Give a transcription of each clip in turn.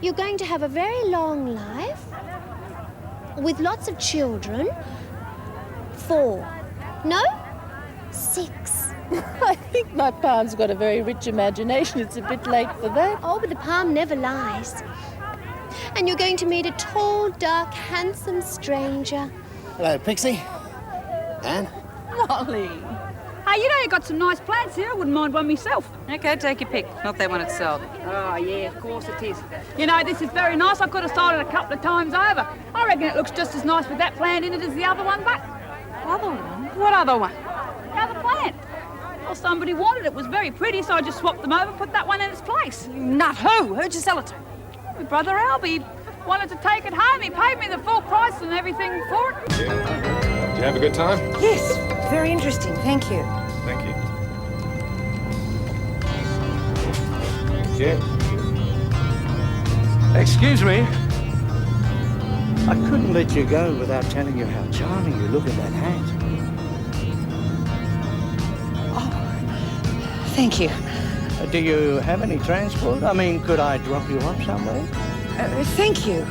You're going to have a very long life with lots of children. 4. No? 6. I think my palm's got a very rich imagination. It's a bit late for that. Oh, but the palm never lies. And you're going to meet a tall, dark, handsome stranger. Hello, Pixie. Anne? Molly. Hey, you know you've got some nice plants here. I wouldn't mind one myself. Okay, take your pick. Not that one it's sold. Oh, yeah, of course it is. You know, this is very nice. I could have sold it a couple of times over. I reckon it looks just as nice with that plant in it as the other one, but... Other one? What other one? The other plant. Well, somebody wanted it. It was very pretty, so I just swapped them over and put that one in its place. You nut. Who? Who'd you sell it to? My brother Albie wanted to take it home. He paid me the full price and everything for it. Did you have a good time? Yes. Very interesting. Thank you. Thank you. Yeah. Excuse me. I couldn't let you go without telling you how charming you look in that hat. Oh, thank you. Do you have any transport? I mean, could I drop you off somewhere? Thank you.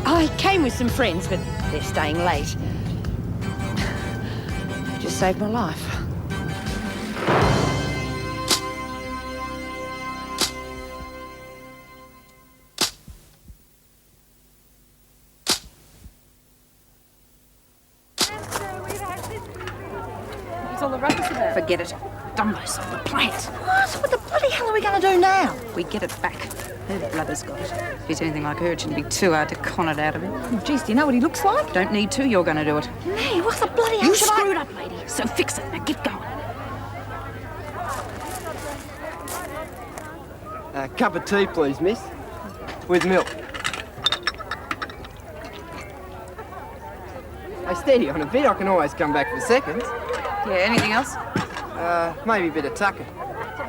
I came with some friends, but they're staying late. You just saved my life. What's all the ruckus about? Forget it. Dumbo's off the plant. What the bloody hell are we going to do now? We get it back. Her brother's got it. If he's anything like her, it shouldn't be too hard to con it out of him. Oh, geez, do you know what he looks like? Don't need to, you're going to do it. Me? What the bloody hell You should I... screwed up, lady. So fix it. Now get going. A cup of tea, please, miss. With milk. Hey, steady on a bit. I can always come back for seconds. Yeah, anything else? Maybe a bit of tucker.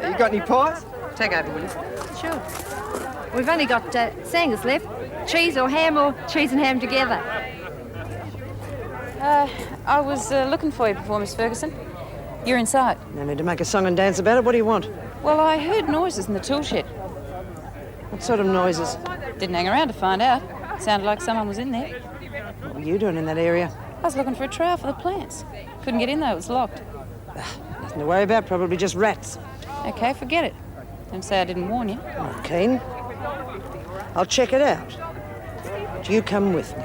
You got any pies? Take over, will you? Sure. We've only got sangers left. Cheese or ham or cheese and ham together. I was looking for you before, Miss Ferguson. You're inside. No need to make a song and dance about it. What do you want? Well, I heard noises in the tool shed. What sort of noises? Didn't hang around to find out. Sounded like someone was in there. What were you doing in that area? I was looking for a trowel for the plants. Couldn't get in though, it was locked. Nothing to worry about, probably just rats. Okay, forget it. Don't say I didn't warn you. Oh, Kean. I'll check it out. Do you come with me?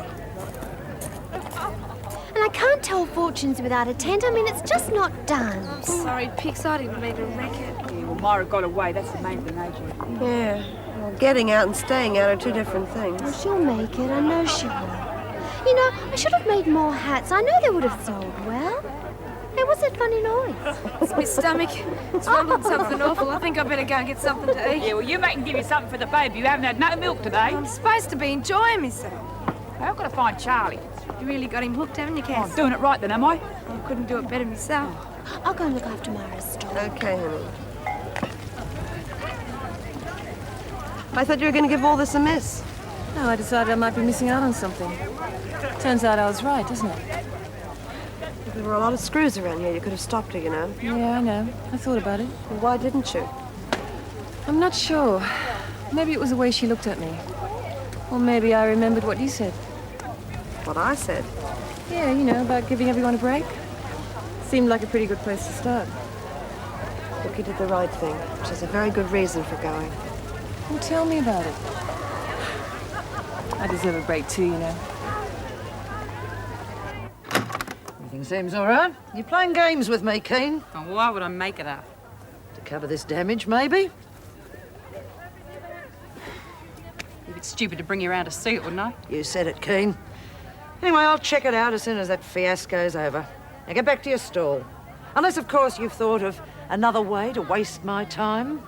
And I can't tell fortunes without a tent. I mean, it's just not done. Sorry, Pix, I didn't mean to wreck it. Yeah, well, Myra got away. That's the main thing, Adrian. Yeah. Well, getting out and staying out are two different things. Oh, she'll make it. I know she will. You know, I should have made more hats. I know they would have sold well. Hey, what's that funny noise? It's my stomach. It's rumbling something awful. I think I better go and get something to eat. Yeah, well, you make and give you something for the baby. You haven't had no milk today. I'm supposed to be enjoying myself. I've got to find Charlie. You really got him hooked, haven't you, Oh, Cass? I'm doing it right then, am I? I couldn't do it better myself. I'll go and look after Myra's store. Okay, honey. I thought you were going to give all this a miss. No, I decided I might be missing out on something. Turns out I was right, doesn't it? There were a lot of screws around here. You could have stopped her, you know. Yeah, I know. I thought about it. Well, why didn't you? I'm not sure. Maybe it was the way she looked at me. Or maybe I remembered what you said. What I said. Yeah, you know, about giving everyone a break. Seemed like a pretty good place to start. Look, you did the right thing, which is a very good reason for going. Well, tell me about it. I deserve a break too, you know. Everything seems all right. You're playing games with me, Kean. And why would I make it up? To cover this damage, maybe? It'd be stupid to bring you around to see it, wouldn't I? You said it, Kean. Anyway, I'll check it out as soon as that fiasco's over. Now get back to your stall. Unless, of course, you've thought of another way to waste my time.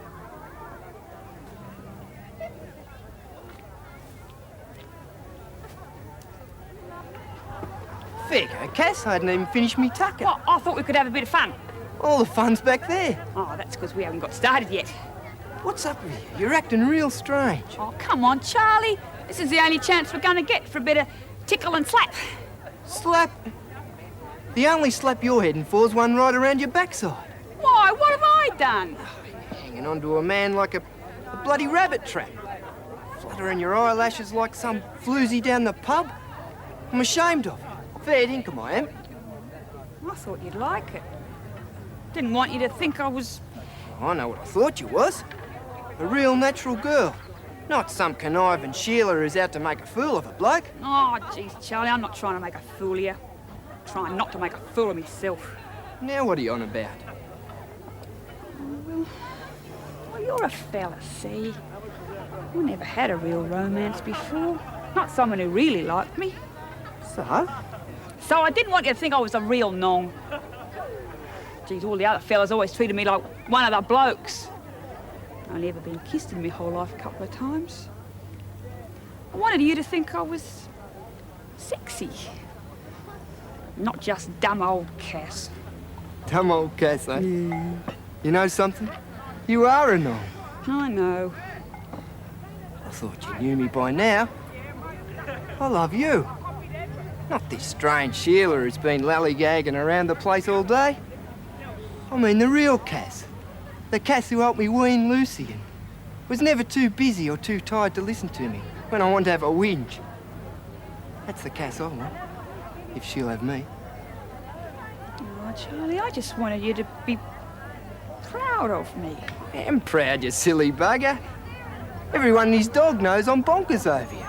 Fair go, Cass. I hadn't even finished me tucker. Well, I thought we could have a bit of fun. All the fun's back there. Oh, that's because we haven't got started yet. What's up with you? You're acting real strange. Oh, come on, Charlie. This is the only chance we're going to get for a bit of tickle and slap. Slap? The only slap you're heading for is one right around your backside. Why? What have I done? Hanging on to a man like a bloody rabbit trap. fluttering your eyelashes like some floozy down the pub. I'm ashamed of it. Fair dinkum I am. I thought you'd like it. Didn't want you to think I was... I know what I thought you was. A real natural girl. Not some conniving Sheila who's out to make a fool of a bloke. Oh, jeez, Charlie, I'm not trying to make a fool of you. I'm trying not to make a fool of myself. Now what are you on about? Well, you're a fella, see? You never had a real romance before. Not someone who really liked me. So? So I didn't want you to think I was a real nong. Geez, all the other fellas always treated me like one of the blokes. I've never been kissed in my whole life a couple of times. I wanted you to think I was sexy. Not just dumb old Cass. Dumb old Cass, eh? Yeah. You know something? You are a nom. I know. I thought you knew me by now. I love you. Not this strange Sheila who's been lollygagging around the place all day. I mean the real Cass. The Cass who helped me wean Lucy and was never too busy or too tired to listen to me when I wanted to have a whinge. That's the Cass I want, if she'll have me. Oh, Charlie, I just wanted you to be proud of me. I am proud, you silly bugger. Everyone and his dog knows I'm bonkers over you.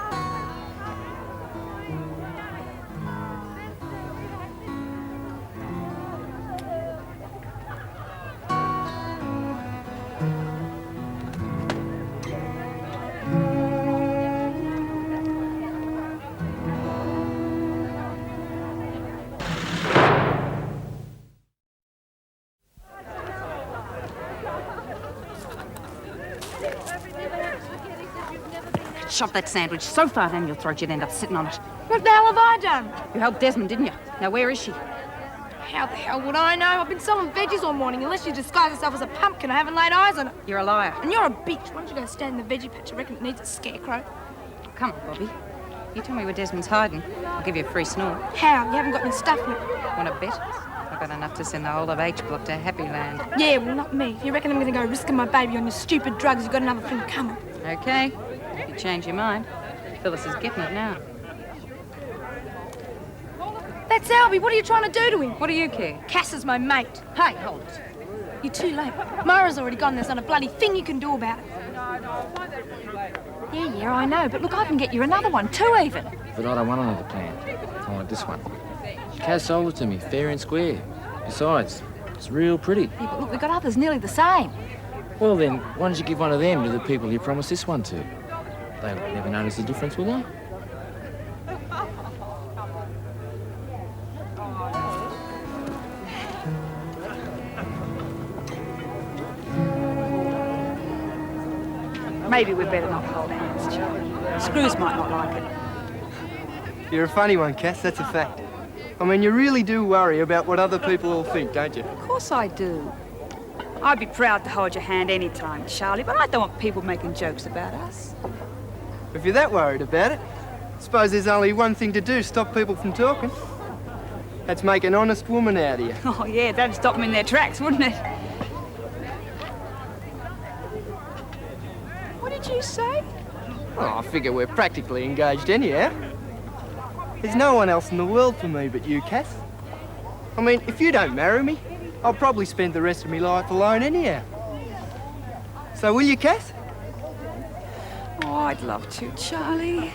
Shove that sandwich so far down your throat you'd end up sitting on it. What the hell have I done? You helped Desmond, didn't you? Now, where is she? How the hell would I know? I've been selling veggies all morning. Unless you disguise yourself as a pumpkin, I haven't laid eyes on it. You're a liar. And you're a bitch. Why don't you go stand in the veggie patch? I reckon it needs a scarecrow. Come on, Bobbie. You tell me where Desmond's hiding. I'll give you a free snore. How? You haven't got any stuff in it. Want a bet? I've got enough to send the whole of H Block to Happy Land. Yeah, well, not me. If you reckon I'm going to go risking my baby on your stupid drugs, you've got another thing coming. Okay. If you change your mind, Phyllis is getting it now. That's Albie. What are you trying to do to him? What do you care? Cass is my mate. Hey, hold it. You're too late. Moira's already gone. There's not a bloody thing you can do about it. Yeah, I know. But look, I can get you another one, too, even. But I don't want another plant. I want this one. Kaz sold it to me, fair and square. Besides, it's real pretty. Yeah, but look, we've got others nearly the same. Well then, why don't you give one of them to the people you promised this one to? They'll never notice the difference, will they? Maybe we'd better not hold hands, Charlie. Screws might not like it. You're a funny one, Cass, that's a fact. I mean, you really do worry about what other people will think, don't you? Of course I do. I'd be proud to hold your hand any time, Charlie, but I don't want people making jokes about us. If you're that worried about it, I suppose there's only one thing to do, stop people from talking. That's make an honest woman out of you. Oh, yeah, that'd stop them in their tracks, wouldn't it? What did you say? Oh, I figure we're practically engaged anyhow. There's no one else in the world for me but you, Cass. I mean, if you don't marry me, I'll probably spend the rest of my life alone anyhow. So will you, Cass? Oh, I'd love to, Charlie.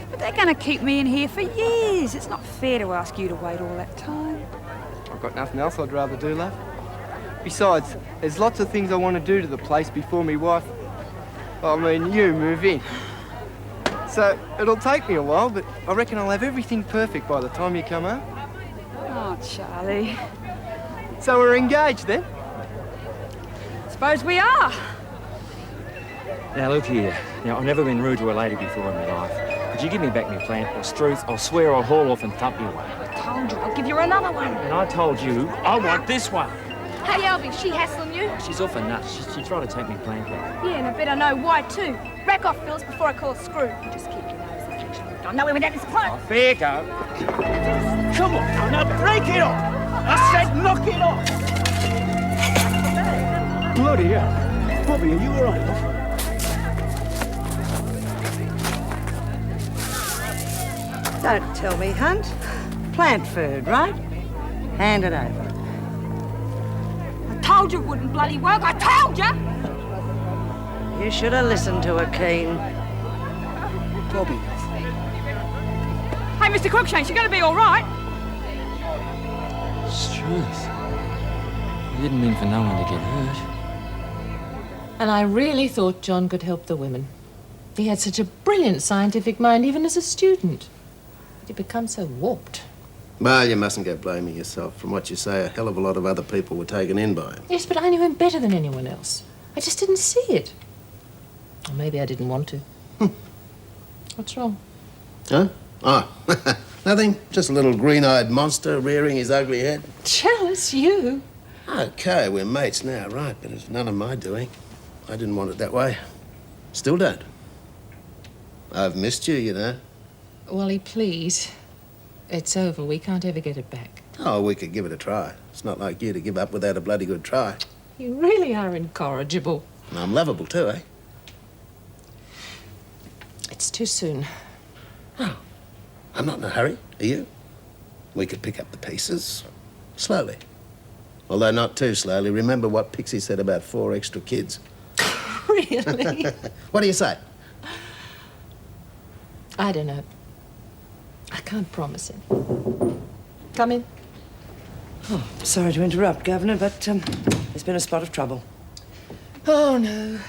But they're going to keep me in here for years. It's not fair to ask you to wait all that time. I've got nothing else I'd rather do, love. Besides, there's lots of things I want to do to the place before me wife... I mean, you move in. So, it'll take me a while, but I reckon I'll have everything perfect by the time you come home. Oh, Charlie. So we're engaged, then? Suppose we are. Now, look here. Now, I've never been rude to a lady before in my life. Could you give me back my plant, or Struth, I'll swear I'll haul off and thump you one. I told you, I'll give you another one. And I told you, I want this one. Hey, Albie, she hassling you? She's off her nuts. She tried to take me plant back. Yeah, and I better know why, too. Rack off, Phyllis, before I call a screw. Just keep your nose there. Don't know where that is plant. Oh, fair go. Come on, now break it off! I said knock it off! Bloody hell. Bobbie, are you all right, love? Don't tell me, Hunt. Plant food, right? Hand it over. I told you it wouldn't bloody work. I told you! You should have listened to her, Kean. Bobbie. Hey, Mr. Cruikshank, you're going to be all right. Struth. I didn't mean for no one to get hurt. And I really thought John could help the women. He had such a brilliant scientific mind, even as a student. But he become so warped. Well, you mustn't go blaming yourself. From what you say, a hell of a lot of other people were taken in by him. Yes, but I knew him better than anyone else. I just didn't see it. Or maybe I didn't want to. What's wrong? Huh? Oh, nothing. Just a little green-eyed monster rearing his ugly head. Jealous, you. Okay, we're mates now, right, but it's none of my doing. I didn't want it that way. Still don't. I've missed you, you know. Wally, please. It's over. We can't ever get it back. Oh, we could give it a try. It's not like you to give up without a bloody good try. You really are incorrigible. And I'm lovable too, eh? It's too soon. Oh, I'm not in a hurry. Are you? We could pick up the pieces. Slowly. Although not too slowly. Remember what Pixie said about 4 extra kids. Really? What do you say? I don't know. I can't promise it. Come in. Oh, sorry to interrupt, Governor, but there's been a spot of trouble. Oh, no.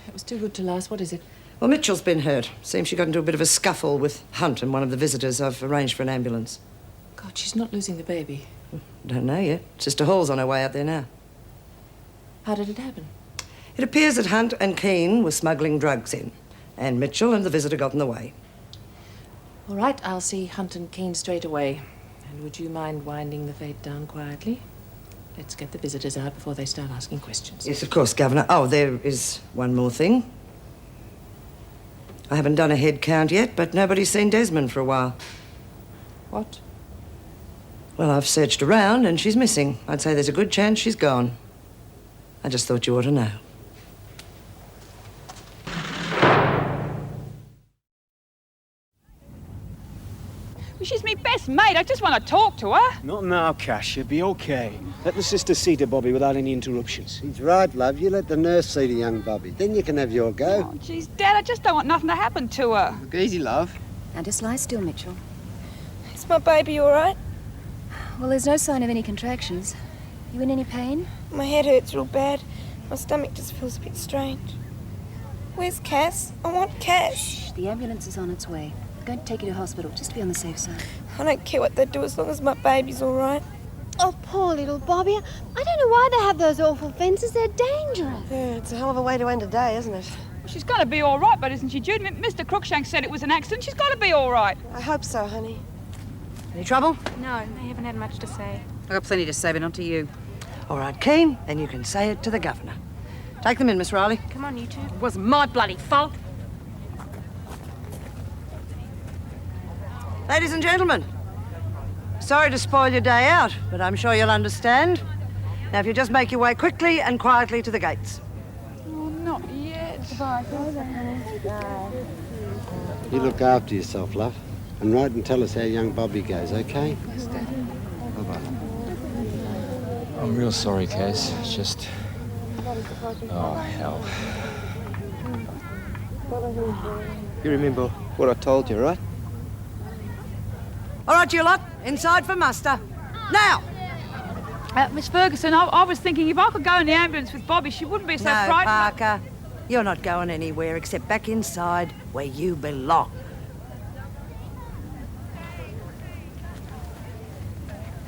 It was too good to last. What is it? Well, Mitchell's been hurt. Seems she got into a bit of a scuffle with Hunt and one of the visitors. I've arranged for an ambulance. God, she's not losing the baby. Don't know yet. Sister Hall's on her way out there now. How did it happen? It appears that Hunt and Kean were smuggling drugs in, and Mitchell and the visitor got in the way. All right, I'll see Hunt and Kean straight away. And would you mind winding the fate down quietly? Let's get the visitors out before they start asking questions. Yes, of course, Governor. Oh, there is one more thing. I haven't done a head count yet, but nobody's seen Desmond for a while. What? Well, I've searched around and she's missing. I'd say there's a good chance she's gone. I just thought you ought to know. Well, she's my best mate. I just want to talk to her. Not now, Cash. She'll be okay. Let the sister see to Bobbie without any interruptions. He's right, love. You let the nurse see to young Bobbie. Then you can have your go. Oh, jeez, Dad, I just don't want nothing to happen to her. Look easy, love. Now just lie still, Mitchell. Is my baby all right? Well, there's no sign of any contractions. You in any pain? My head hurts real bad. My stomach just feels a bit strange. Where's Cass? I want Cass. Shh, the ambulance is on its way. I'm going to take you to hospital, just to be on the safe side. I don't care what they do as long as my baby's all right. Oh, poor little Bobbie. I don't know why they have those awful fences. They're dangerous. Yeah, it's a hell of a way to end a day, isn't it? Well, she's got to be all right, but isn't she, Judy? Mr. Cruikshank said it was an accident. She's got to be all right. I hope so, honey. Any trouble? No, they haven't had much to say. I've got plenty to say, but not to you. All right, Kean, then you can say it to the Governor. Take them in, Miss Reylene. Come on, you two. It wasn't my bloody fault. Ladies and gentlemen, sorry to spoil your day out, but I'm sure you'll understand. Now, if you just make your way quickly and quietly to the gates. Oh, not yet. You look after yourself, love. And write and tell us how young Bobbie goes, okay? Yes, Dad. Bye-bye. I'm real sorry, Kaz. It's just... Oh, hell. You remember what I told you, right? All right, you lot, inside for muster. Now! Miss Ferguson, I was thinking if I could go in the ambulance with Bobbie, she wouldn't be so No, frightened. Parker. You're not going anywhere except back inside where you belong.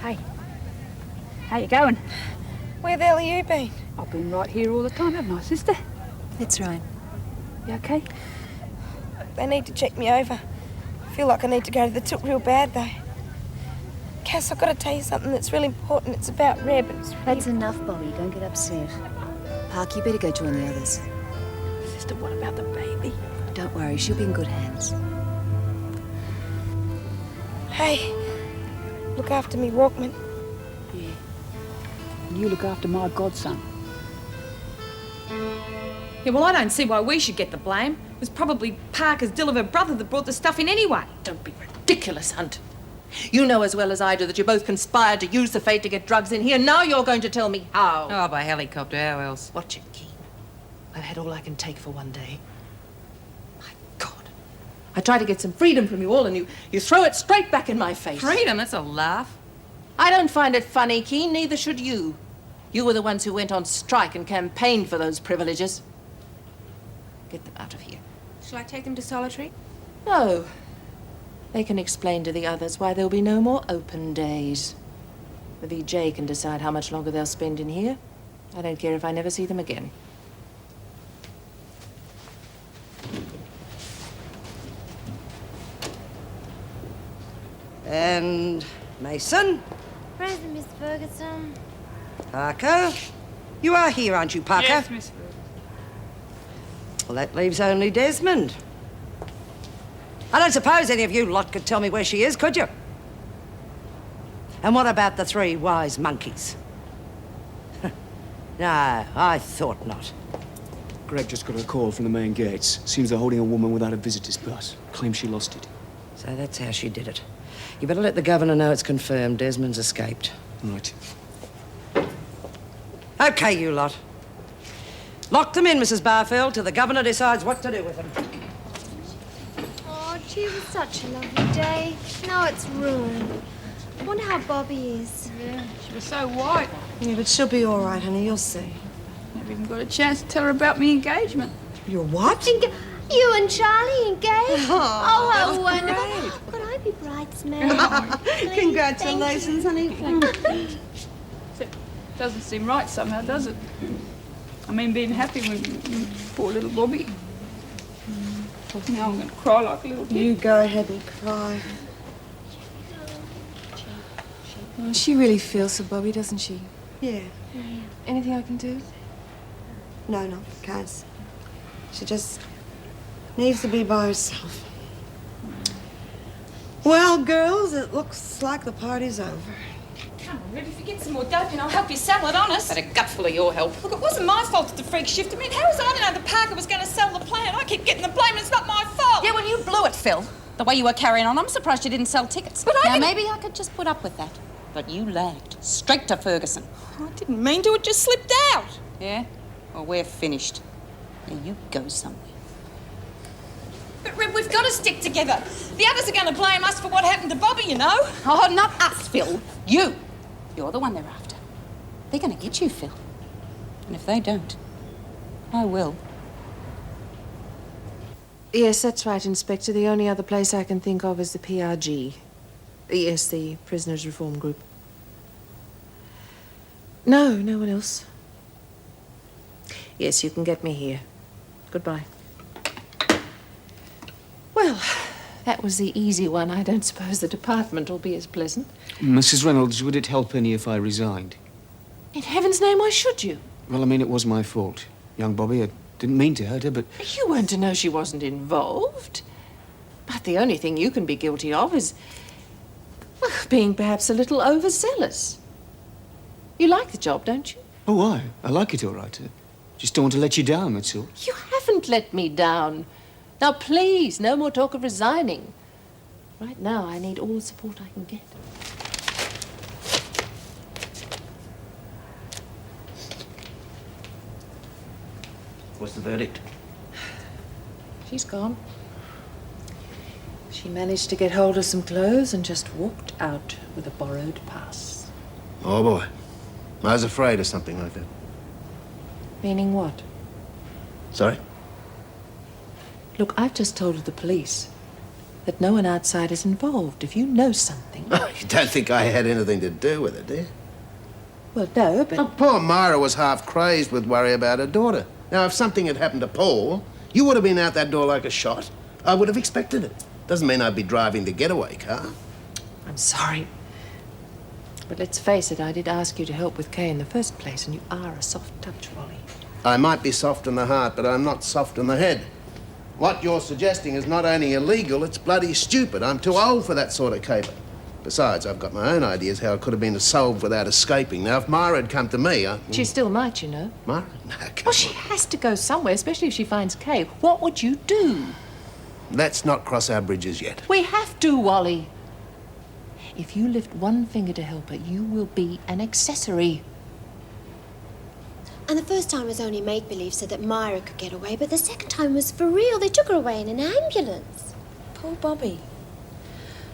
Hey, how you going? Where the hell have you been? I've been right here all the time, haven't I, sister? That's right. You okay? They need to check me over. I feel like I need to go to the tilt real bad, though. Cass, I've got to tell you something that's really important. It's about Reb. That's enough, Bobbie. Don't get upset. Park, you better go join the others. Sister, what about the baby? Don't worry, she'll be in good hands. Hey, look after me, Walkman. Yeah. And you look after my godson. Yeah, well, I don't see why we should get the blame. It was probably Parker's Deliver brother that brought the stuff in anyway. Don't be ridiculous, Hunt. You know as well as I do that you both conspired to use the fate to get drugs in here. Now you're going to tell me how. Oh, by helicopter, how else? Watch it, Kean. I've had all I can take for one day. My God. I try to get some freedom from you all and you throw it straight back in my face. Freedom? That's a laugh. I don't find it funny, Kean. Neither should you. You were the ones who went on strike and campaigned for those privileges. Get them out of here. Shall I take them to solitary? No. They can explain to the others why there'll be no more open days. The VJ can decide how much longer they'll spend in here. I don't care if I never see them again. And Mason? Present, Miss Ferguson. Parker? You are here, aren't you, Parker? Yes, Miss Ferguson. Well, that leaves only Desmond. I don't suppose any of you lot could tell me where she is, could you? And what about the 3 wise monkeys? No, I thought not. Greg just got a call from the main gates. Seems they're holding a woman without a visitor's pass. Claims she lost it. So that's how she did it. You better let the governor know it's confirmed Desmond's escaped. Right. Okay, you lot. Lock them in, Mrs. Barfield, till the governor decides what to do with them. Oh, gee, it was such a lovely day. Now it's ruined. I wonder how Bobbie is. Yeah, she was so white. Yeah, but she'll be all right, honey. You'll see. Never even got a chance to tell her about me engagement. Your what? You and Charlie engaged? Oh, how wonderful. Could I be bridesmaid? Congratulations, honey. Except it doesn't seem right somehow, does it? I mean, being happy with poor little Bobbie. Now I'm going to cry like a little kid. You go ahead and cry. Well, she really feels for Bobbie, doesn't she? Yeah. Anything I can do? No, not because she just needs to be by herself. Well, girls, it looks like the party's over. Come on, Rib, if you get some more dope in, I'll help you sell it, honest. But a gutful of your help. Look, it wasn't my fault that the freak shift. I mean, how was I to know that Parker was going to sell the plant? I keep getting the blame, and it's not my fault. Yeah, well, you blew it, Phil. The way you were carrying on, I'm surprised you didn't sell tickets. But now, maybe I could just put up with that. But you lagged. Straight to Ferguson. I didn't mean to. It just slipped out. Yeah? Well, we're finished. Now, you go somewhere. But, Rib, we've got to stick together. The others are going to blame us for what happened to Bobbie, you know. Oh, not us, Phil. You. You're the one they're after. They're going to get you, Phil. And if they don't, I will. Yes, that's right, Inspector. The only other place I can think of is the PRG. Yes, the Prisoners Reform Group. No, no one else. Yes, you can get me here. Goodbye. Well, that was the easy one. I don't suppose the department will be as pleasant. Mrs. Reynolds, would it help any if I resigned? In heaven's name, why should you? Well, I mean, it was my fault. Young Bobbie, I didn't mean to hurt her, but... You weren't to know she wasn't involved. But the only thing you can be guilty of is... well, being perhaps a little overzealous. You like the job, don't you? Oh, I like it all right. Just don't want to let you down, that's all. You haven't let me down. Now, please, no more talk of resigning. Right now, I need all the support I can get. What's the verdict? She's gone. She managed to get hold of some clothes and just walked out with a borrowed pass. Oh, boy. I was afraid of something like that. Meaning what? Sorry? Look, I've just told the police that no one outside is involved. If you know something... Oh, you don't think I had anything to do with it, do you? Well, no, but... Oh, poor Myra was half crazed with worry about her daughter. Now, if something had happened to Paul, you would have been out that door like a shot. I would have expected it. Doesn't mean I'd be driving the getaway car. I'm sorry. But let's face it, I did ask you to help with Kay in the first place, and you are a soft touch, Wally. I might be soft in the heart, but I'm not soft in the head. What you're suggesting is not only illegal, it's bloody stupid. I'm too old for that sort of caper. Besides, I've got my own ideas how it could have been solved without escaping. Now, if Myra had come to me, She still might, you know. Myra? No, Well, she has to go somewhere, especially if she finds Kay. What would you do? let's not cross our bridges yet. We have to, Wally. If you lift one finger to help her, you will be an accessory. And the first time was only make-believe so that Myra could get away, but the second time was for real. They took her away in an ambulance. Poor Bobbie.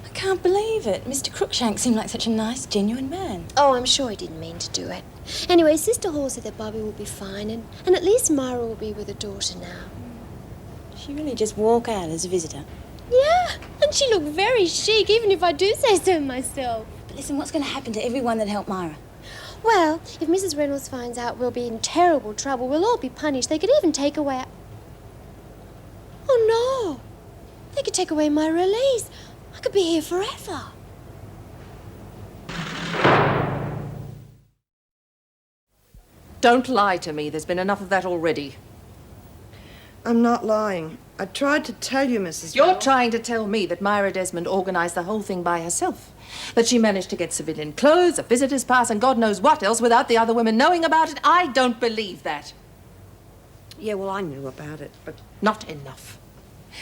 I can't believe it. Mr. Cruikshank seemed like such a nice, genuine man. Oh, I'm sure he didn't mean to do it. Anyway, Sister Hall said that Bobbie will be fine, and at least Myra will be with her daughter now. She really just walk out as a visitor. Yeah, and she looked very chic, even if I do say so myself. But listen, what's going to happen to everyone that helped Myra? Well, if Mrs. Reynolds finds out, we'll be in terrible trouble. We'll all be punished. They could even take away our... Oh, no. They could take away my release. I could be here forever. Don't lie to me. There's been enough of that already. I'm not lying. I tried to tell you, Mrs. You're Reynolds. trying to tell me that Myra Desmond organised the whole thing by herself. That she managed to get civilian clothes, a visitor's pass, and God knows what else without the other women knowing about it? I don't believe that. Yeah, well, I knew about it, but... Not enough.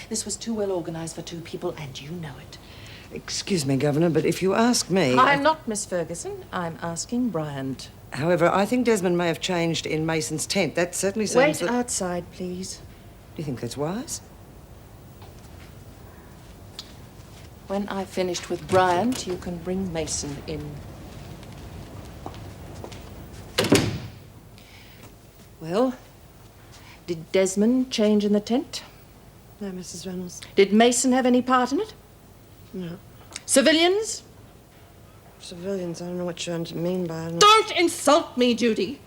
This was too well organised for two people, and you know it. Excuse me, Governor, but if you ask me... I'm not Miss Ferguson. I'm asking Bryant. However, I think Desmond may have changed in Mason's tent. That certainly sounds... Wait outside, please. Do you think that's wise? When I've finished with Bryant, you can bring Mason in. Well, did Desmond change in the tent? No, Mrs. Reynolds. Did Mason have any part in it? No. Civilians? Civilians, I don't know what you mean by it. Don't insult me, Judy.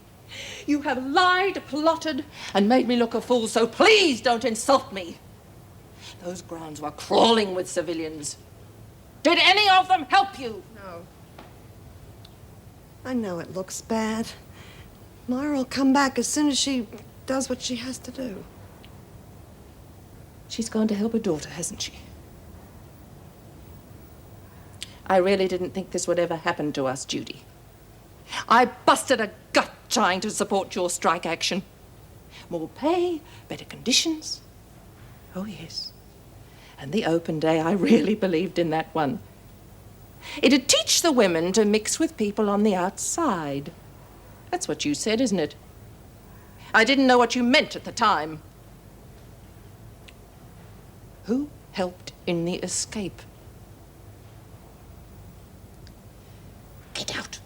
You have lied, plotted, and made me look a fool, so please don't insult me. Those grounds were crawling with civilians. Did any of them help you? No. I know it looks bad. Myra will come back as soon as she does what she has to do. She's gone to help her daughter, hasn't she? I really didn't think this would ever happen to us, Judy. I busted a gut trying to support your strike action. More pay, better conditions. Oh, yes. And the open day, I really believed in that one. It'd teach the women to mix with people on the outside. That's what you said, isn't it? I didn't know what you meant at the time. Who helped in the escape? Get out.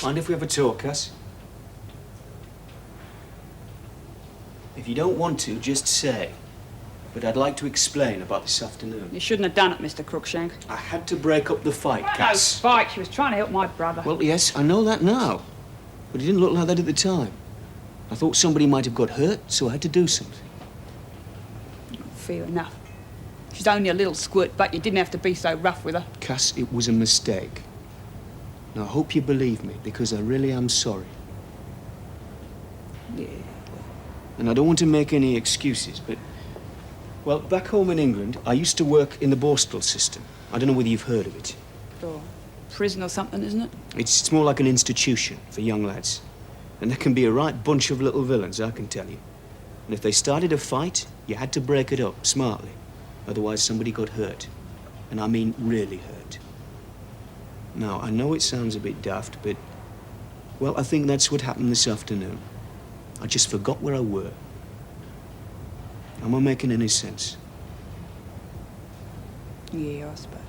Mind if we have a talk, Cass? If you don't want to, just say. But I'd like to explain about this afternoon. You shouldn't have done it, Mr. Cruikshank. I had to break up the fight, No Cass. fight. She was trying to help my brother. Well, yes, I know that now. But it didn't look like that at the time. I thought somebody might have got hurt, so I had to do something. Fair enough. She's only a little squirt, but you didn't have to be so rough with her. Cass, it was a mistake. Now, I hope you believe me, because I really am sorry. Yeah. And I don't want to make any excuses, but... Well, back home in England, I used to work in the Borstal system. I don't know whether you've heard of it. Or prison or something, isn't it? It's more like an institution for young lads. And there can be a right bunch of little villains, I can tell you. And if they started a fight, you had to break it up smartly. Otherwise, somebody got hurt. And I mean really hurt. Now, I know it sounds a bit daft, but... Well, I think that's what happened this afternoon. I just forgot where I were. Am I making any sense? Yeah, I suppose.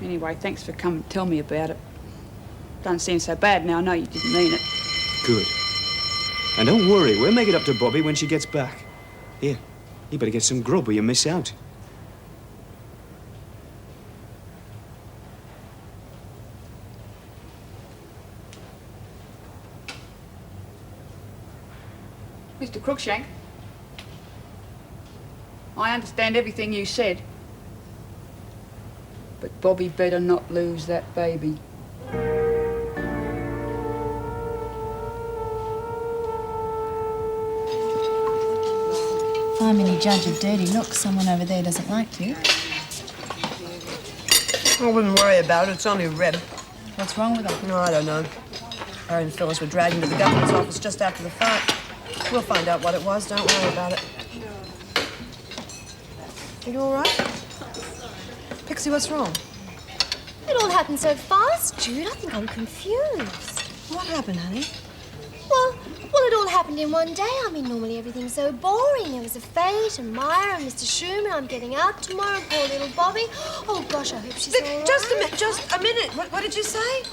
Anyway, thanks for coming to tell me about it. Doesn't seem so bad now. I know you didn't mean it. Good. And don't worry, we'll make it up to Bobbie when she gets back. Here, you better get some grub or you miss out. Cruikshank. I understand everything you said. But Bobbie better not lose that baby. If I'm any judge of dirty looks, someone over there doesn't like you. I wouldn't worry about it. It's only red. What's wrong with her? No, I don't know. Her and Phyllis were dragged into the governor's office just after the fight. We'll find out what it was. Don't worry about it. Are you all right? Pixie, what's wrong? It all happened so fast, Jude. I think I'm confused. What happened, honey? Well, it all happened in one day. I mean, normally everything's so boring. There was a fete, and Myra, and Mr. Schumann. I'm getting out tomorrow. Poor little Bobbie. Oh, gosh, I hope she's all right. Just a minute. What did you say?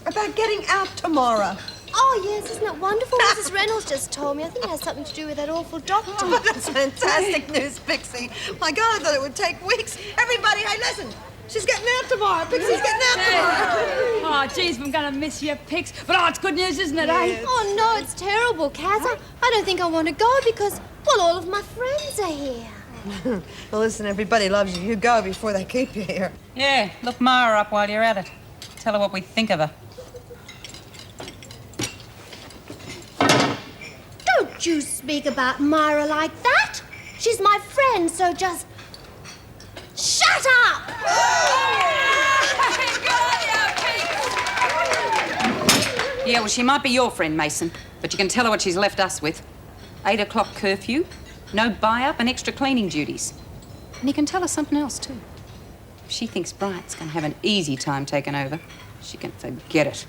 About getting out tomorrow. Oh, yes, isn't it wonderful? Mrs. Reynolds just told me. I think it has something to do with that awful doctor. Oh, that's fantastic news, Pixie. My God, I thought it would take weeks. Everybody, hey, listen. She's getting out tomorrow. Pixie's getting out tomorrow. Oh, geez, I'm going to miss you, Pix. But, it's good news, isn't it, eh? Oh, no, it's terrible, Kaz. I don't think I want to go because, well, all of my friends are here. Well, listen, everybody loves you. You go before they keep you here. Yeah, look Myra up while you're at it. Tell her what we think of her. Don't you speak about Myra like that. She's my friend, so just shut up! Yeah, well, she might be your friend, Mason, but you can tell her what she's left us with. 8 o'clock curfew, no buy-up and extra cleaning duties. And you can tell her something else, too. If she thinks Bryant's going to have an easy time taking over, she can forget it.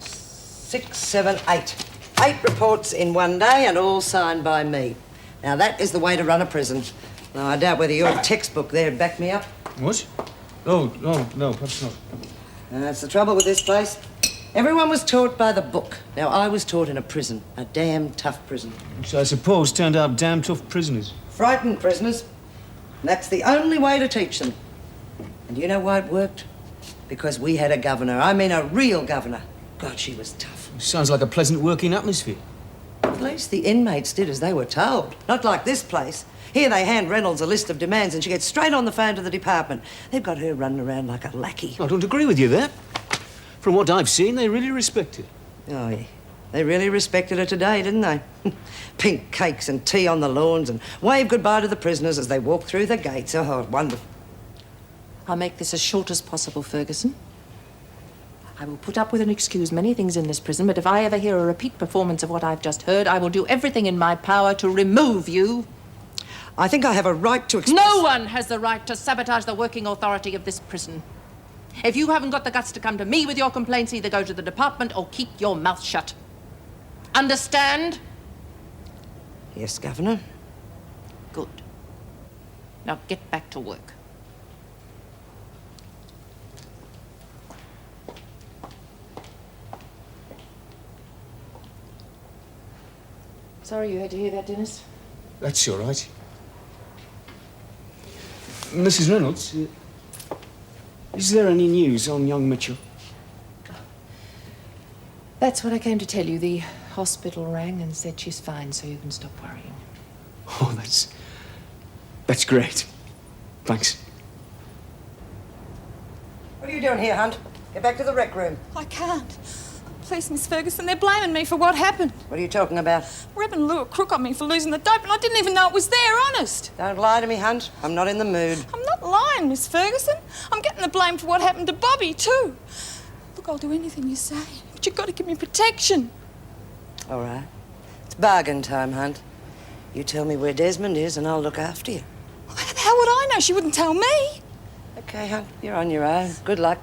6, 7, 8. 8 reports in one day and all signed by me. Now, that is the way to run a prison. Now, I doubt whether your textbook there would back me up. What? Oh, no, perhaps not. That's the trouble with this place. Everyone was taught by the book. Now, I was taught in a prison, a damn tough prison. Which I suppose turned out damn tough prisoners. Frightened prisoners. And that's the only way to teach them. And you know why it worked? Because we had a governor. I mean, a real governor. God, she was tough. Sounds like a pleasant working atmosphere. At least the inmates did as they were told. Not like this place. Here they hand Reynolds a list of demands and she gets straight on the phone to the department. They've got her running around like a lackey. I don't agree with you there. From what I've seen, they really respect her. Oh, yeah. They really respected her today, didn't they? Pink cakes and tea on the lawns and wave goodbye to the prisoners as they walk through the gates. Oh, wonderful. I'll make this as short as possible, Ferguson. I will put up with and excuse many things in this prison, but if I ever hear a repeat performance of what I've just heard, I will do everything in my power to remove you. I think I have a right to express... No one has the right to sabotage the working authority of this prison. If you haven't got the guts to come to me with your complaints, either go to the department or keep your mouth shut. Understand? Yes, Governor. Good. Now get back to work. Sorry you had to hear that, Dennis. That's all right. Mrs. Reynolds, is there any news on young Mitchell? That's what I came to tell you. The hospital rang and said she's fine, so you can stop worrying. Oh, that's great. Thanks. What are you doing here, Hunt? Get back to the rec room. I can't. Please, Miss Ferguson, they're blaming me for what happened. What are you talking about? Reb and Lou a crook on me for losing the dope, and I didn't even know it was there, honest. Don't lie to me, Hunt. I'm not in the mood. I'm not lying, Miss Ferguson. I'm getting the blame for what happened to Bobbie, too. Look, I'll do anything you say, but you've got to give me protection. All right. It's bargain time, Hunt. You tell me where Desmond is and I'll look after you. How would I know? She wouldn't tell me. Okay, Hunt, you're on your own. Good luck.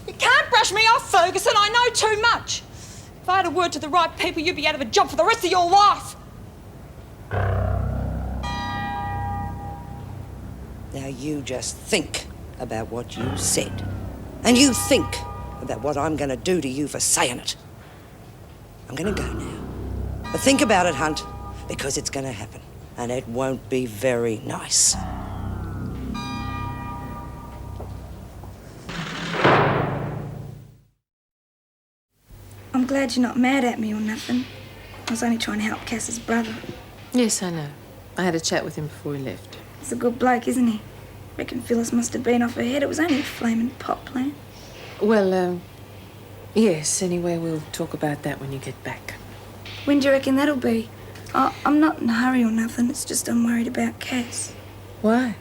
You can't brush me off, Ferguson. I know too much. If I had a word to the right people, you'd be out of a job for the rest of your life. Now, you just think about what you said. And you think about what I'm going to do to you for saying it. I'm going to go now. But think about it, Hunt, because it's going to happen. And it won't be very nice. I'm glad you're not mad at me or nothing. I was only trying to help Cass's brother. Yes, I know. I had a chat with him before he left. He's a good bloke, isn't he? Reckon Phyllis must have been off her head. It was only a flaming pot plant. Well, yes, anyway, we'll talk about that when you get back. When do you reckon that'll be? I'm not in a hurry or nothing. It's just I'm worried about Cass. Why?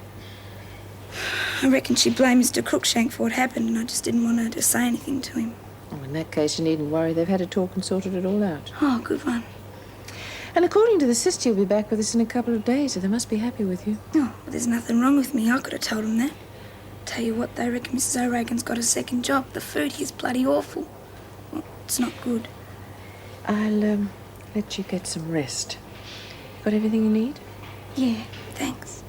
I reckon she blamed Mr. Cruikshank for what happened, and I just didn't want her to say anything to him. Oh, in that case, you needn't worry. They've had a talk and sorted it all out. Oh, good one. And according to the sister, you'll be back with us in a couple of days, so they must be happy with you. Oh, well, there's nothing wrong with me. I could have told them that. Tell you what, they reckon Mrs. O'Regan's got a second job. The food here's bloody awful. Well, it's not good. I'll, let you get some rest. Got everything you need? Yeah, thanks.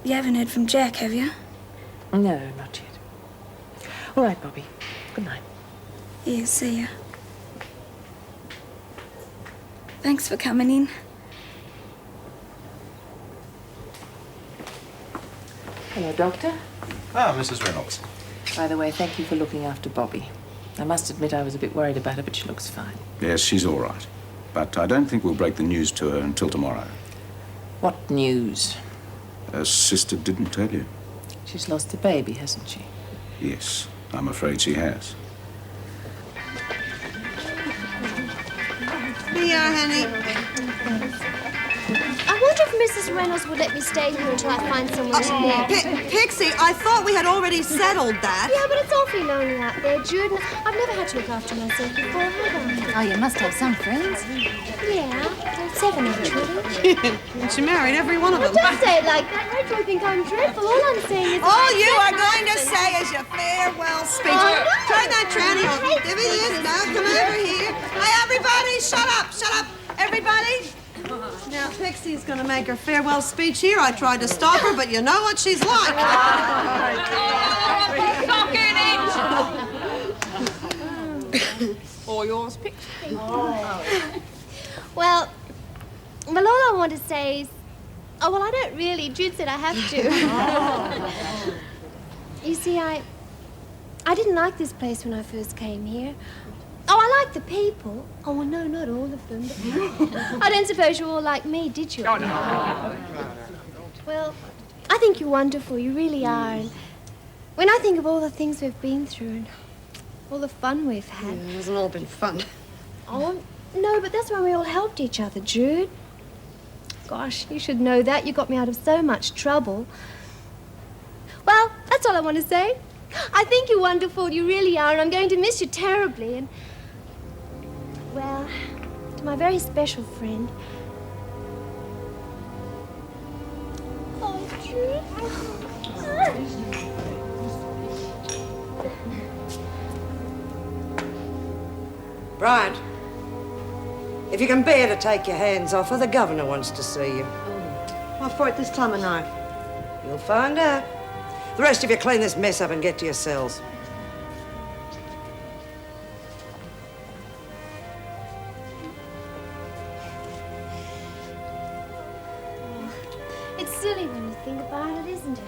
You haven't heard from Jack, have you? No, not yet. All right, Bobbie. Good night. Yeah, see ya. Thanks for coming in. Hello, Doctor. Ah, Mrs. Reynolds. By the way, thank you for looking after Bobbie. I must admit I was a bit worried about her, but she looks fine. Yes, she's all right. But I don't think we'll break the news to her until tomorrow. What news? Her sister didn't tell you. She's lost the baby, hasn't she? Yes, I'm afraid she has. Here, honey. I wonder if Mrs. Reynolds would let me stay here until I find somewhere to live. Pixie, I thought we had already settled that. Yeah, but it's awfully lonely out there, Jude. And I've never had to look after myself before, have I? Oh, you must have some friends. Yeah, 7 actually. And she married every one of them. Don't say it like that. Don't you think I'm dreadful? All I'm saying is... All you are going to say is your farewell speech. Oh, no. Turn that tranny on. Give me this. Now, come over here. Hey, everybody, shut up. Shut up. Everybody. Now, Pixie's going to make her farewell speech here. I tried to stop her, but you know what she's like. All yours, Pixie. Well, all I want to say is... Oh, well, I don't really. Jude said I have to. You see, I didn't like this place when I first came here. Oh, I like the people. Oh, well, no, not all of them. But I don't suppose you all like me, did you? Oh, no. Well, I think you're wonderful. You really are. And when I think of all the things we've been through and all the fun we've had... It hasn't all been fun. Oh, no, but that's why we all helped each other, Jude. Gosh, you should know that. You got me out of so much trouble. Well, that's all I want to say. I think you're wonderful. You really are. And I'm going to miss you terribly. And... Well, to my very special friend... Oh, Jude. Bryant, if you can bear to take your hands off her, the governor wants to see you. What for at this time of night? You'll find out. The rest of you clean this mess up and get to your cells. It's silly when you think about it, isn't it?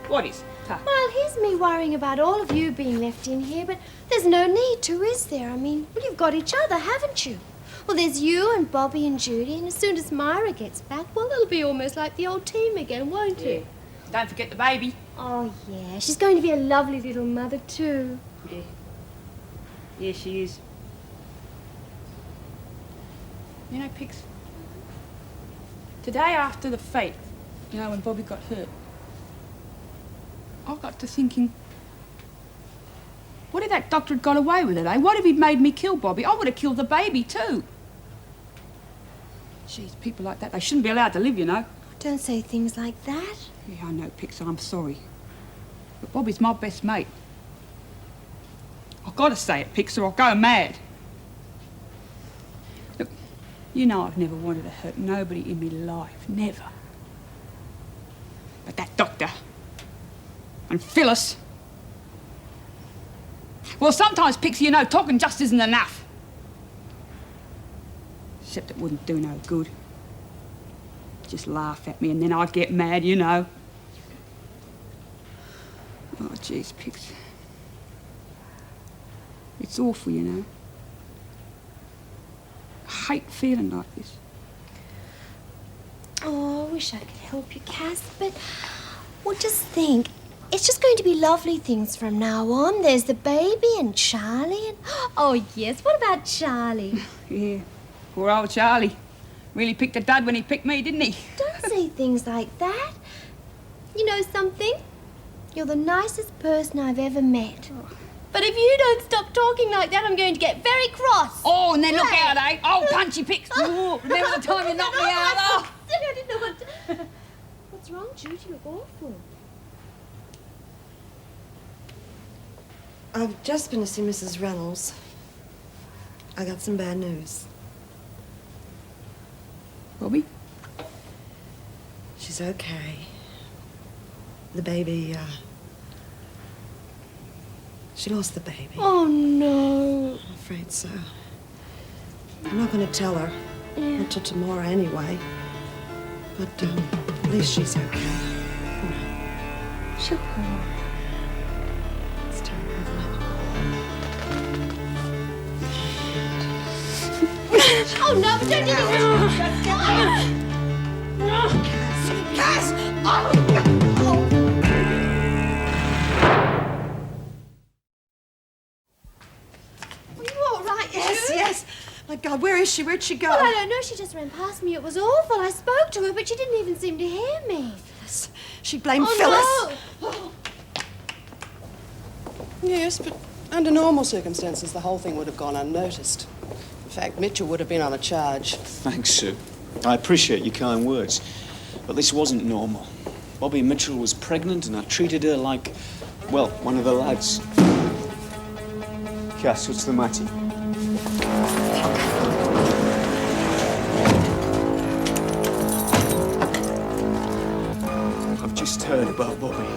What is? Well, here's me worrying about all of you being left in here, but there's no need to, is there? I mean, well, you've got each other, haven't you? Well, there's you and Bobbie and Judy, and as soon as Myra gets back, well, it'll be almost like the old team again, won't it? Don't forget the baby. Oh, yeah. She's going to be a lovely little mother, too. Yeah. Yeah, she is. You know, Pix, today after the fete, you know, when Bobbie got hurt, I got to thinking, what if that doctor had got away with it, eh? What if he'd made me kill Bobbie? I would have killed the baby, too. Jeez, people like that, they shouldn't be allowed to live, you know. Don't say things like that. Yeah, I know, Pix, I'm sorry. But Bobbie's my best mate. I've got to say it, Pix, or I'll go mad. Look, you know I've never wanted to hurt nobody in my life, never. But that doctor... and Phyllis... Well, sometimes, Pixie, you know, talking just isn't enough. Except it wouldn't do no good. Just laugh at me and then I'd get mad, you know. Oh, jeez, Pix. It's awful, you know. hate feeling like this. Oh, I wish I could help you, Cass, but... Well, just think. It's just going to be lovely things from now on. There's the baby and Charlie and... Oh, yes, what about Charlie? Yeah, poor old Charlie. Really picked a dud when he picked me, didn't he? Don't say things like that. You know something? You're the nicest person I've ever met. But if you don't stop talking like that, I'm going to get very cross. Oh, and then look out, eh? Oh, punchy picks. Oh, remember the time you knocked me out? Oh. I didn't know what to... What's wrong, Judy? You look awful. I've just been to see Mrs. Reynolds. I got some bad news. Bobbie? She's okay. The baby, she lost the baby. Oh, no. I'm afraid so. I'm not going to tell her. Not till tomorrow anyway. But, at least she's okay. She'll go. It's terrible, isn't it? Oh, no, but don't do this. Cass! Are you all right, Yes, Jude? yes. My God, where is she? Where'd she go? Well, I don't know. She just ran past me. It was awful. I spoke to her, but she didn't even seem to hear me. Phyllis. She blamed Phyllis. No. Yes, but under normal circumstances, the whole thing would have gone unnoticed. In fact, Mitchell would have been on a charge. Thanks, Sue. I appreciate your kind words. But this wasn't normal. Bobbie Mitchell was pregnant and I treated her like, well, one of the lads. Cass, what's the matter? I've just heard about Bobbie.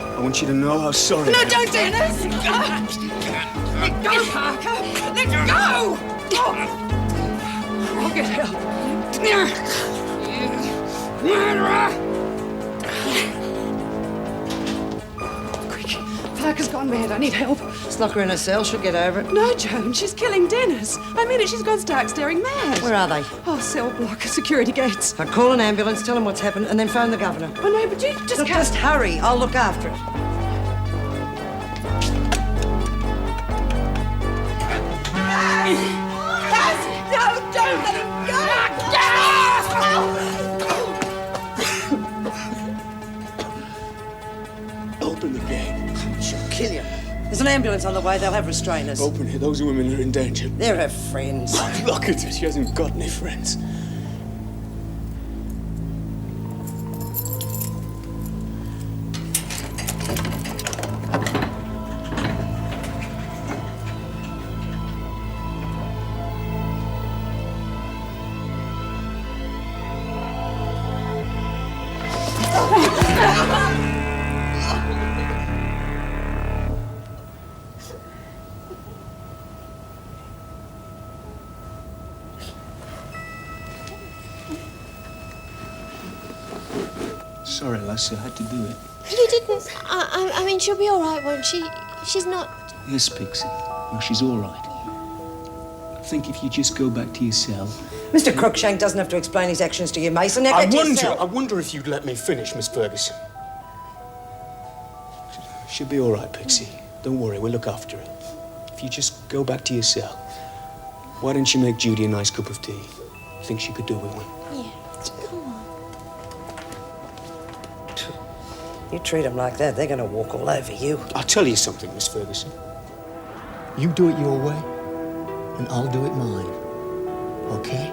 I want you to know how sorry No, I am. don't do this! Let go, Parker! Let go! I'll get help. Quick, Parker's gone mad. I need help. Just lock her in a cell, she'll get over it. No, Joan, she's killing Dennis. I mean it, she's gone stark staring mad. Where are they? Oh, cell block, security gates. I'll call an ambulance, tell them what's happened, and then phone the governor. Oh, no, but you just Look, can't... just hurry. I'll look after it. No, don't let him go! Open the gate. She'll kill you. There's an ambulance on the way. They'll have restrainers. Open it. Those women are in danger. They're her friends. Look at her. She hasn't got any friends. Sorry, lass, I had to do it. You didn't. I mean, she'll be all right, won't she? She's not... Yes, Pixie. No, she's all right. I think if you just go back to your cell... Mr. Cruikshank doesn't have to explain his actions to you, Mason. Now get to your cell. I wonder if you'd let me finish, Miss Ferguson. She'll be all right, Pixie. Don't worry, we'll look after her. If you just go back to your cell. Why don't you make Judy a nice cup of tea? Think she could do with one? Yeah, come on. You treat them like that, they're going to walk all over you. I'll tell you something, Miss Ferguson. You do it your way, and I'll do it mine. Okay?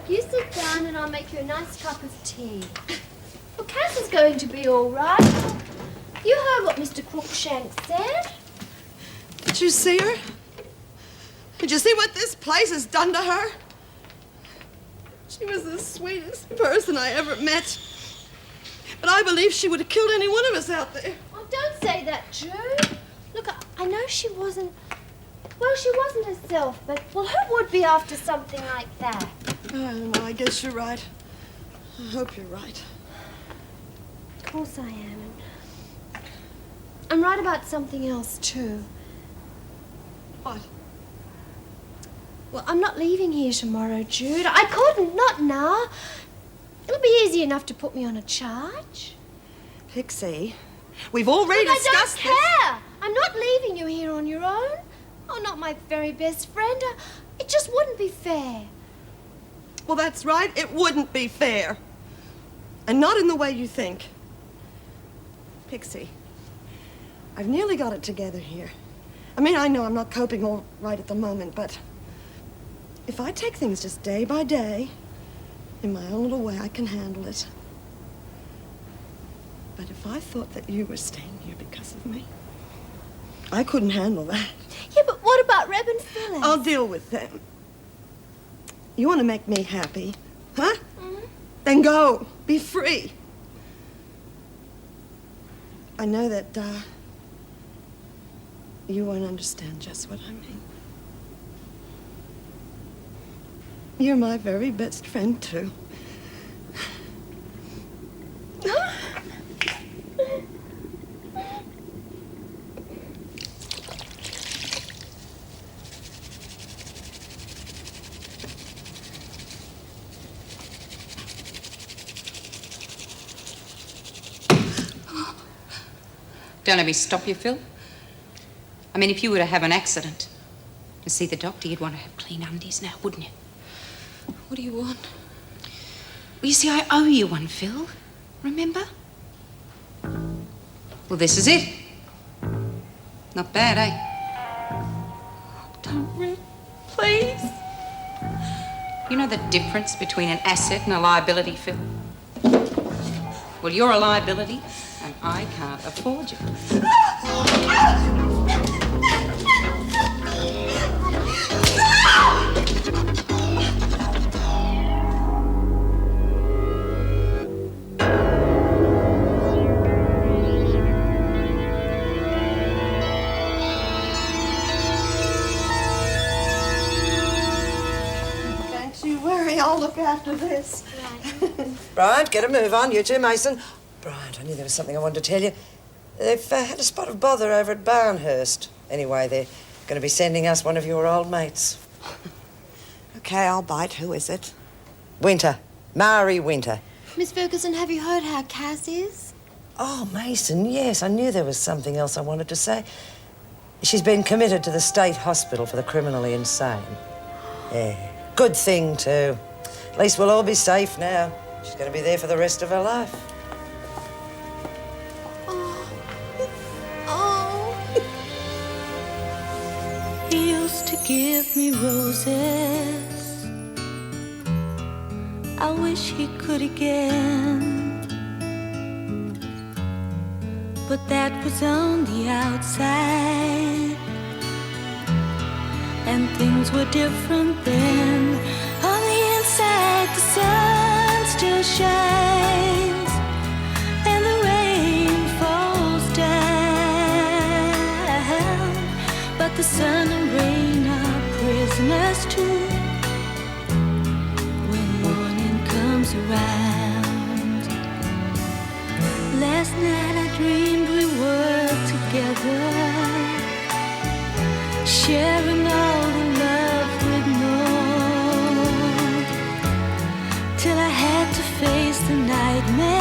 You sit down and I'll make you a nice cup of tea. Well, Cass is going to be all right. You heard what Mr. Cruikshank said. Did you see her? Did you see what this place has done to her? She was the sweetest person I ever met. But I believe she would have killed any one of us out there. Oh, don't say that, Jude. Look, I know she wasn't... Well, she wasn't herself, but, well, who would be after something like that? I don't know, I guess you're right. I hope you're right. Of course I am. I'm right about something else, too. What? Well, I'm not leaving here tomorrow, Jude. I couldn't, not now. It'll be easy enough to put me on a charge. Pixie, we've already But discussed I don't care. I'm not leaving you here on your own. Oh, not my very best friend. It just wouldn't be fair. Well, that's right. It wouldn't be fair. And not in the way you think. Pixie, I've nearly got it together here. I mean, I know I'm not coping all right at the moment, but if I take things just day by day, in my own little way, I can handle it. But if I thought that you were staying here because of me, I couldn't handle that. Yeah, but what about Reb and Phyllis? I'll deal with them. You want to make me happy, huh? Then go. Be free. I know that, you won't understand just what I mean. You're my very best friend, too. Don't let me stop you, Phil. I mean, if you were to have an accident, to see the doctor, you'd want to have clean undies now, wouldn't you? What do you want? Well, you see, I owe you one, Phil. Remember? Well, this is it. Not bad, eh? Don't, Reb, please. You know the difference between an asset and a liability, Phil? Well, you're a liability, and I can't afford you. Don't you worry, I'll look after this. Bryant, get a move on. You too, Mason. Bryant, I knew there was something I wanted to tell you. They've had a spot of bother over at Barnhurst. Anyway, they're going to be sending us one of your old mates. Okay, I'll bite. Who is it? Winter. Mari Winter. Miss Ferguson, have you heard how Cass is? Oh, Mason, yes. I knew there was something else I wanted to say. She's been committed to the state hospital for the criminally insane. Yeah. Good thing, too. At least we'll all be safe now. She's going to be there for the rest of her life. He used to give me roses. I wish he could again. But that was on the outside, and things were different then. On the inside, the sun still shines, and the rain falls down. But the sun and rain are prisoners too when morning comes around. Last night I dreamed we were together, sharing all the love we'd known, till I had to face the nightmare